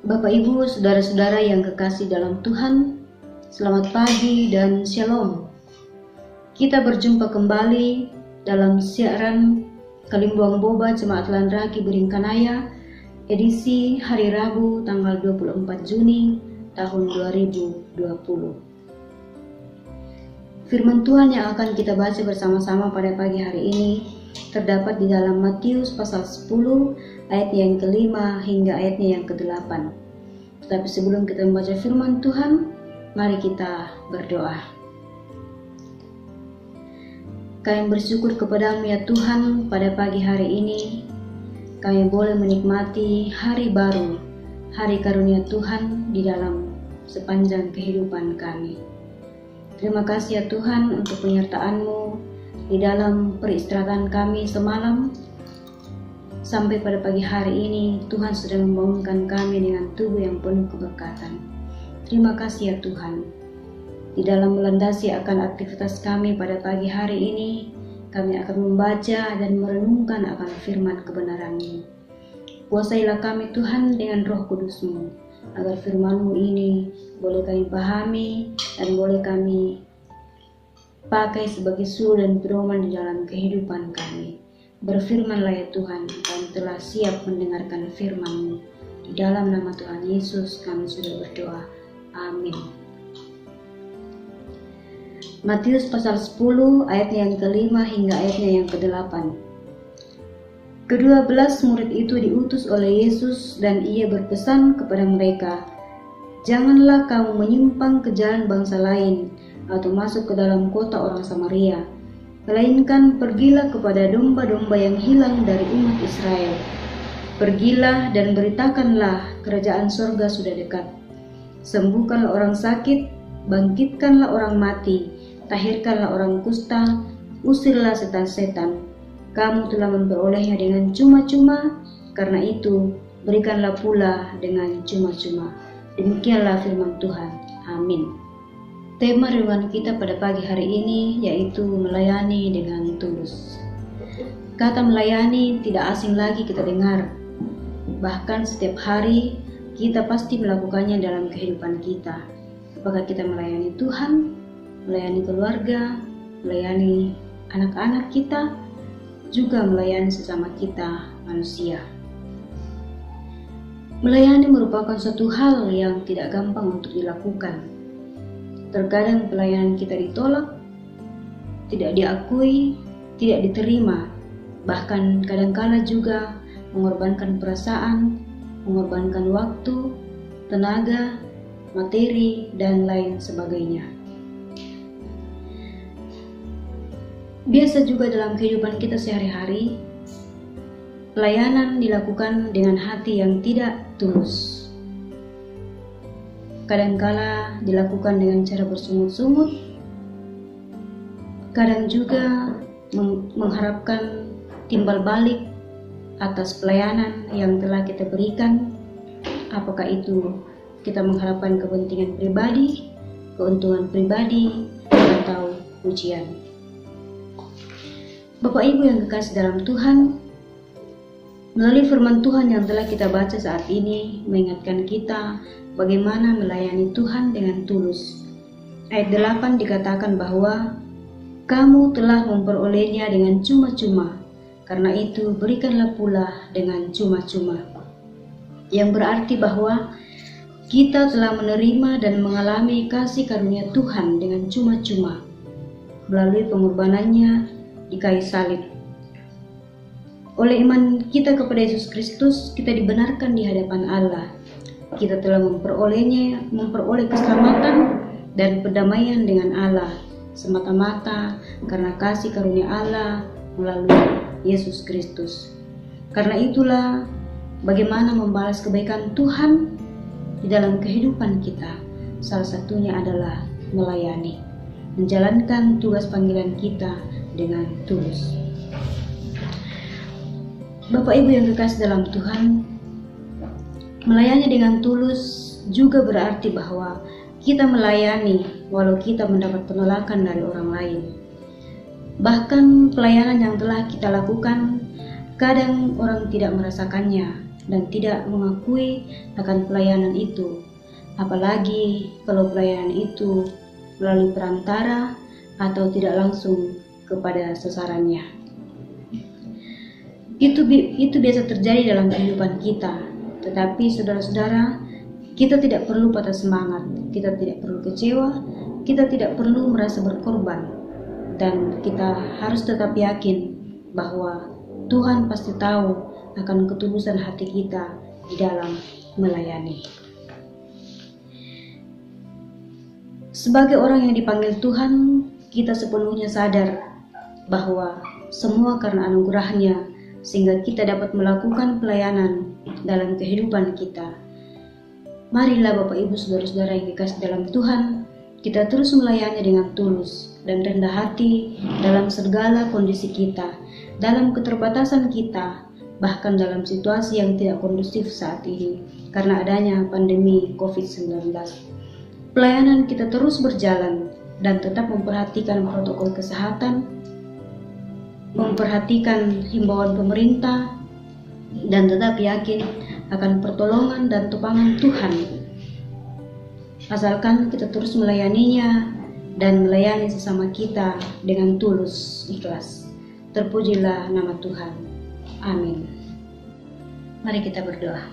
Bapak, Ibu, saudara-saudara yang kekasih dalam Tuhan, selamat pagi dan shalom. Kita berjumpa kembali dalam siaran Kalimbuang Boba Jemaat Landraki Beringkanaya, edisi hari Rabu tanggal 24 Juni tahun 2020. Firman Tuhan yang akan kita baca bersama-sama pada pagi hari ini terdapat di dalam Matius pasal 10 ayat yang kelima hingga ayatnya yang ke-8. Tetapi sebelum kita membaca firman Tuhan, mari kita berdoa. Kami bersyukur kepadamu ya Tuhan, pada pagi hari ini kami boleh menikmati hari baru, hari karunia Tuhan di dalam sepanjang kehidupan kami. Terima kasih ya Tuhan untuk penyertaan-Mu di dalam peristirahatan kami semalam. Sampai pada pagi hari ini, Tuhan sudah membangunkan kami dengan tubuh yang penuh keberkatan. Terima kasih ya Tuhan. Di dalam melandasi akan aktivitas kami pada pagi hari ini, kami akan membaca dan merenungkan akan firman kebenaran-Mu. Kuasailah kami Tuhan dengan Roh Kudus-Mu, agar firman-Mu ini boleh kami pahami dan boleh kami pakai sebagai suluh dan pedoman di dalam kehidupan kami. Berfirmanlah ya Tuhan, kami telah siap mendengarkan firman-Mu. Di dalam nama Tuhan Yesus kami sudah berdoa. Amin. Matius pasal 10 ayat yang kelima hingga ayatnya yang ke-8. Ke-12 murid itu diutus oleh Yesus dan ia berpesan kepada mereka, "Janganlah kamu menyimpang ke jalan bangsa lain atau masuk ke dalam kota orang Samaria. Melainkan pergilah kepada domba-domba yang hilang dari umat Israel. Pergilah dan beritakanlah kerajaan sorga sudah dekat. Sembuhkanlah orang sakit, bangkitkanlah orang mati, tahirkanlah orang kusta, usirlah setan-setan. Kamu telah memperolehnya dengan cuma-cuma, karena itu berikanlah pula dengan cuma-cuma." Demikianlah firman Tuhan. Amin. Tema renungan kita pada pagi hari ini yaitu melayani dengan tulus. Kata melayani tidak asing lagi kita dengar. Bahkan setiap hari kita pasti melakukannya dalam kehidupan kita. Apakah kita melayani Tuhan, melayani keluarga, melayani anak-anak kita, juga melayani sesama kita manusia. Melayani merupakan suatu hal yang tidak gampang untuk dilakukan. Terkadang pelayanan kita ditolak, tidak diakui, tidak diterima, bahkan kadangkala juga mengorbankan perasaan, mengorbankan waktu, tenaga, materi, dan lain sebagainya. Biasa juga dalam kehidupan kita sehari-hari, pelayanan dilakukan dengan hati yang tidak tulus. Kadangkala dilakukan dengan cara bersungut-sungut, kadang juga mengharapkan timbal balik atas pelayanan yang telah kita berikan. Apakah itu kita mengharapkan kepentingan pribadi, keuntungan pribadi, atau pujian. Bapak Ibu yang kekasih dalam Tuhan, melalui firman Tuhan yang telah kita baca saat ini mengingatkan kita bagaimana melayani Tuhan dengan tulus. Ayat 8 dikatakan bahwa kamu telah memperolehnya dengan cuma-cuma, karena itu berikanlah pula dengan cuma-cuma. Yang berarti bahwa kita telah menerima dan mengalami kasih karunia Tuhan dengan cuma-cuma melalui pengorbanannya di kayu salib. Oleh iman kita kepada Yesus Kristus, kita dibenarkan di hadapan Allah. Kita telah memperoleh keselamatan dan perdamaian dengan Allah semata-mata karena kasih karunia Allah melalui Yesus Kristus. Karena itulah bagaimana membalas kebaikan Tuhan di dalam kehidupan kita. Salah satunya adalah melayani, menjalankan tugas panggilan kita dengan tulus. Bapak Ibu yang kekasih dalam Tuhan, melayani dengan tulus juga berarti bahwa kita melayani walau kita mendapat penolakan dari orang lain. Bahkan pelayanan yang telah kita lakukan, kadang orang tidak merasakannya, dan tidak mengakui akan pelayanan itu, apalagi kalau pelayanan itu melalui perantara atau tidak langsung kepada sasarannya. Itu biasa terjadi dalam kehidupan kita, tetapi saudara-saudara, kita tidak perlu patah semangat, kita tidak perlu kecewa, kita tidak perlu merasa berkorban, dan kita harus tetap yakin bahwa Tuhan pasti tahu akan ketulusan hati kita di dalam melayani. Sebagai orang yang dipanggil Tuhan, kita sepenuhnya sadar bahwa semua karena anugerah-Nya, sehingga kita dapat melakukan pelayanan dalam kehidupan kita. Marilah Bapak Ibu Saudara-saudara yang dikasih dalam Tuhan, kita terus melayani dengan tulus dan rendah hati dalam segala kondisi kita, dalam keterbatasan kita, bahkan dalam situasi yang tidak kondusif saat ini karena adanya pandemi COVID-19. Pelayanan kita terus berjalan dan tetap memperhatikan protokol kesehatan, memperhatikan himbauan pemerintah, dan tetap yakin akan pertolongan dan topangan Tuhan. Asalkan kita terus melayaninya dan melayani sesama kita dengan tulus ikhlas. Terpujilah nama Tuhan. Amin. Mari kita berdoa.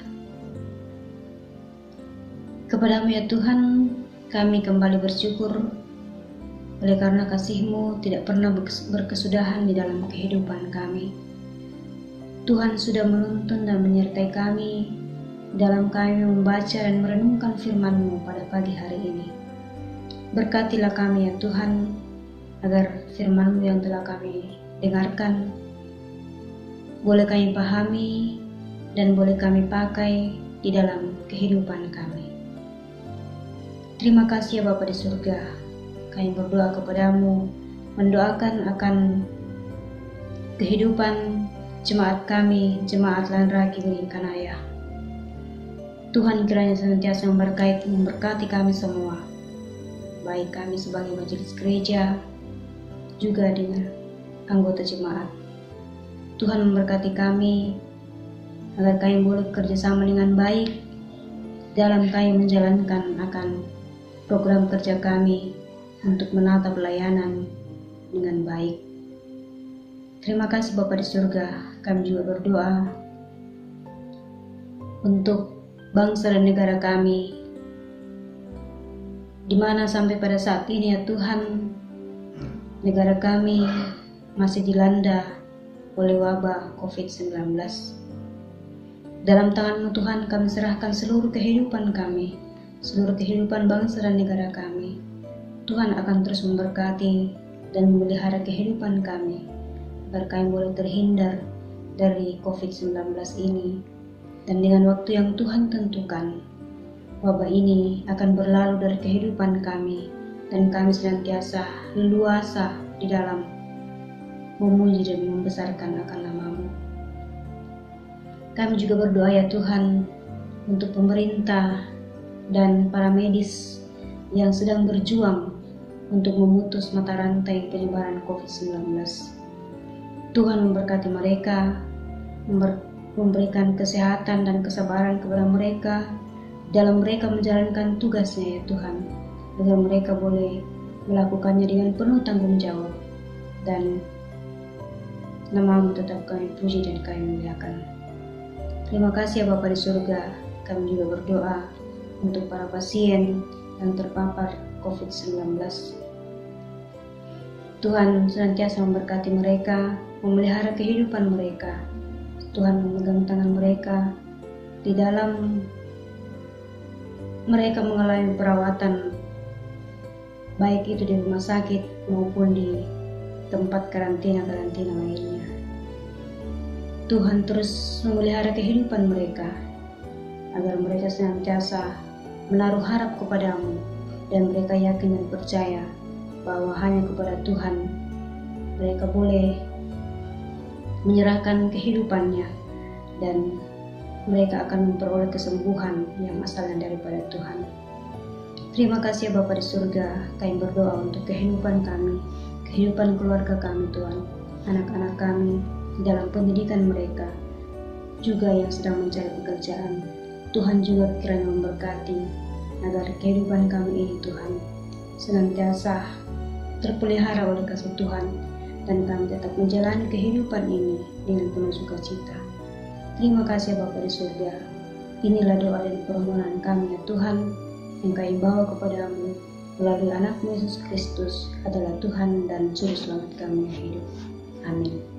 Kepadamu ya Tuhan, kami kembali bersyukur oleh karena kasih-Mu tidak pernah berkesudahan di dalam kehidupan kami. Tuhan sudah menuntun dan menyertai kami dalam kami membaca dan merenungkan firman-Mu pada pagi hari ini. Berkatilah kami ya Tuhan, agar firman-Mu yang telah kami dengarkan boleh kami pahami dan boleh kami pakai di dalam kehidupan kami. Terima kasih ya Bapa di surga. Kami berdoa kepadamu, mendoakan akan kehidupan jemaat kami, jemaat Lanraki Beringkanaya. Tuhan kiranya senantiasa memberkati kami semua, baik kami sebagai majelis gereja, juga dengan anggota jemaat. Tuhan memberkati kami, agar kami boleh bekerjasama dengan baik dalam kami menjalankan akan program kerja kami untuk menata pelayanan dengan baik. Terima kasih Bapa di surga. Kami juga berdoa untuk bangsa dan negara kami, di mana sampai pada saat ini ya Tuhan, negara kami masih dilanda oleh wabah COVID-19. Dalam tangan-Mu Tuhan, kami serahkan seluruh kehidupan kami, seluruh kehidupan bangsa dan negara kami. Tuhan akan terus memberkati dan memelihara kehidupan kami, agar kami boleh terhindar dari COVID-19 ini. Dan dengan waktu yang Tuhan tentukan, wabah ini akan berlalu dari kehidupan kami, dan kami senantiasa leluasa di dalam memuji dan membesarkan akan nama-Mu. Kami juga berdoa ya Tuhan, untuk pemerintah dan para medis yang sedang berjuang untuk memutus mata rantai penyebaran COVID-19. Tuhan memberkati mereka, memberikan kesehatan dan kesabaran kepada mereka dalam mereka menjalankan tugasnya ya Tuhan, agar mereka boleh melakukannya dengan penuh tanggung jawab, dan nama-Mu tetap kami puji dan kami muliakan. Terima kasih ya Bapa di surga. Kami juga berdoa untuk para pasien yang terpapar COVID-19. Tuhan senantiasa memberkati mereka, memelihara kehidupan mereka. Tuhan memegang tangan mereka di dalam mereka mengalami perawatan, baik itu di rumah sakit maupun di tempat karantina lainnya. Tuhan terus memelihara kehidupan mereka, agar mereka senantiasa menaruh harap kepadamu, dan mereka yakin dan percaya bahwa hanya kepada Tuhan mereka boleh menyerahkan kehidupannya, dan mereka akan memperoleh kesembuhan yang asalnya daripada Tuhan. Terima kasih ya Bapa di surga. Kami berdoa untuk kehidupan kami, kehidupan keluarga kami Tuhan, anak-anak kami di dalam pendidikan mereka, juga yang sedang mencari pekerjaan. Tuhan juga kiranya memberkati agar kehidupan kami ini Tuhan senantiasa terpelihara oleh kasih Tuhan, dan kami tetap menjalani kehidupan ini dengan penuh sukacita. Terima kasih Bapa di surga. Inilah doa dan permohonan kami ya Tuhan, yang kami bawa kepadamu melalui anak-Mu Yesus Kristus adalah Tuhan dan Juru Selamat kami yang hidup. Amin.